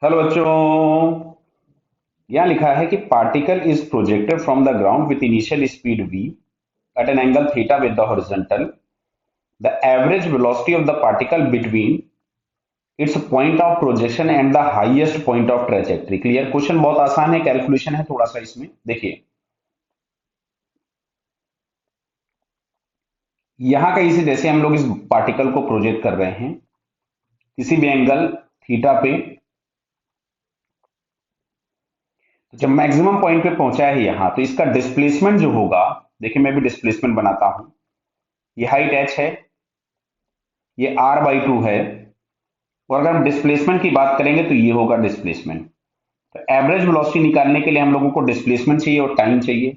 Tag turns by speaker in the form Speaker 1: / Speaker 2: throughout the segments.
Speaker 1: Hello बच्चों। यहाँ लिखा है कि particle is projected from the ground with initial speed v at an angle theta with the horizontal. The average velocity of the particle between its point of projection and the highest point of trajectory. Clear? Question बहुत आसान है, calculation है थोड़ा सा इसमें। देखिए यहाँ कहीं से जैसे हम लोग इस पार्टिकल को प्रोजेक्ट कर रहे हैं किसी भी एंगल थीटा पे, तो जब मैक्सिमम पॉइंट पे पहुंचा है यहाँ, तो इसका डिस्प्लेसमेंट जो होगा, देखिए मैं भी डिस्प्लेसमेंट बनाता हूं। ये हाइट h है, ये r/2 है, और अगर हम डिस्प्लेसमेंट की बात करेंगे तो ये होगा डिस्प्लेसमेंट। तो एवरेज वेलोसिटी निकालने के लिए हम लोगों को डिस्प्लेसमेंट चाहिए और टाइम चाहिए।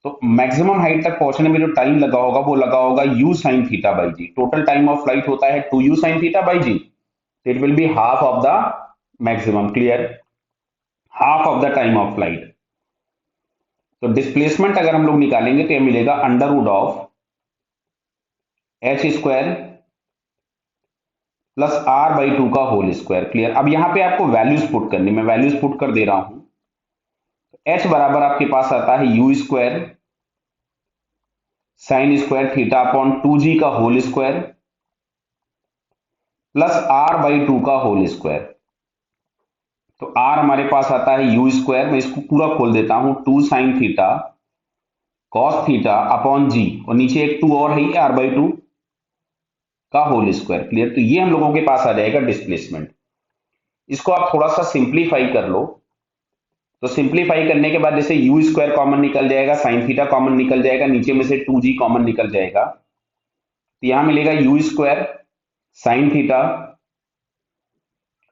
Speaker 1: तो मैक्सिमम हाइट तक पहुंचने में जो टाइम लगा होगा वो लगा होगा u sin theta by g. Total time of flight होता है 2u sin theta by g. It will be half of the maximum. Clear? Half of the time of flight. तो डिस्प्लेसमेंट अगर हम लोग निकालेंगे तो ये मिलेगा under root of h² plus r/2 का होल स्क्वायर। क्लियर? अब यहां पे आपको वैल्यूज पुट करनी, मैं वैल्यूज पुट कर दे रहा हूं। h बराबर आपके पास आता है u² sign square theta upon 2g का होल स्क्वायर प्लस r/2 का होल स्क्वायर। तो r हमारे पास आता है u², मैं इसको पूरा खोल देता हूं, 2 sine theta cos theta upon जी, और नीचे एक 2 और है r/2 का होल स्क्वायर। क्लियर? तो ये हम लोगों के पास आ जाएगा डिस्प्लेसमेंट। इसको आप थोड़ा सा सिंप्लीफाई कर लो। तो सिंप्लीफाई करने के बाद जैसे u² कॉमन निकल जाएगा, साइन थीटा कॉमन निकल जाएगा, नीचे में से 2g कॉमन निकल जाएगा, तो यहां मिलेगा u² sine theta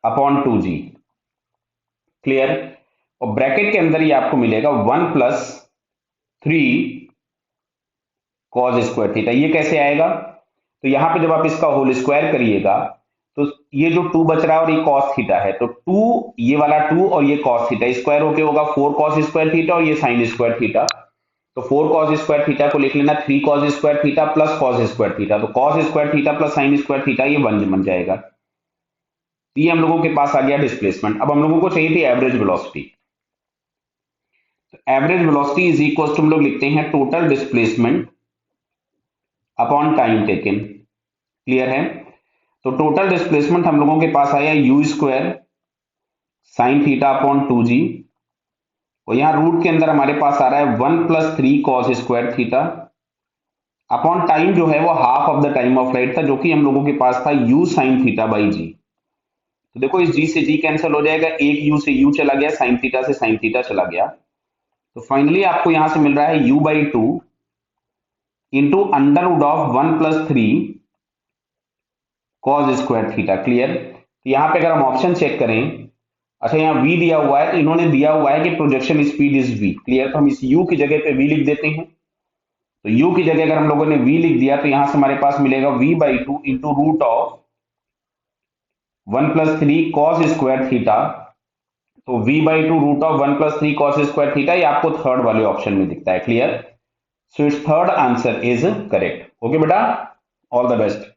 Speaker 1: upon 2g। Clear? और ब्रैकेट के अंदर ये आपको मिलेगा 1 प्लस 3 कॉस स्क्वायर थीटा। ये कैसे आएगा? तो यहां पे जब आप इसका होल स्क्वायर करिएगा तो ये जो 2 बच रहा है और ये कॉस थीटा है, तो 2 ये वाला 2 और ये कॉस थीटा स्क्वायर होके होगा 4 कॉस स्क्वायर थीटा, और ये साइन स्क्वायर थीटा। तो 4 कॉस स्क्वायर थीटा को लिख लेना 3 cos square theta plus cos square theta. तो cos square theta plus sine square theta ये 1 बन जाएगा। तो ये हम लोगों के पास आ गया डिस्प्लेसमेंट। अब हम लोगों को चाहिए थी एवरेज वेलोसिटी। तो average velocity is equal to हम लोग लिखते हैं total displacement upon time taken. Clear है? तो टोटल डिस्प्लेसमेंट हम लोगों के पास आया u² sine theta upon 2g, और यहां रूट के अंदर हमारे पास आ रहा है 1 plus 3 cos square theta upon time जो है वो half of the time of flight था, जो कि हम लोगों के पास था u साइन थीटा बाई जी। तो देखो इस g से g कैंसिल हो जाएगा, एक u से u चला गया, साइन थीटा से साइन थीटा चला गया। तो फाइनली आपको यहां से मिल रहा है u/2 into under root of 1 plus 3 cos square theta. Clear? तो यहां पे अगर हम ऑप्शन चेक करें, अच्छा यहाँ v दिया हुआ है, तो इन्होंने दिया हुआ है कि projection speed is v। Clear? तो हम इस u की जगह पे v लिख देते हैं। तो u की जगह अगर हम लोगों ने v लिख दिया तो यहां से हमारे पास मिलेगा v/2 into root of 1 plus 3 cos square theta. तो v/2 root of 1 plus 3 cos square theta, ये आपको थर्ड वाले ऑप्शन में दिखता है। Clear? So it's third answer is correct. Okay बेटा, ऑल द बेस्ट।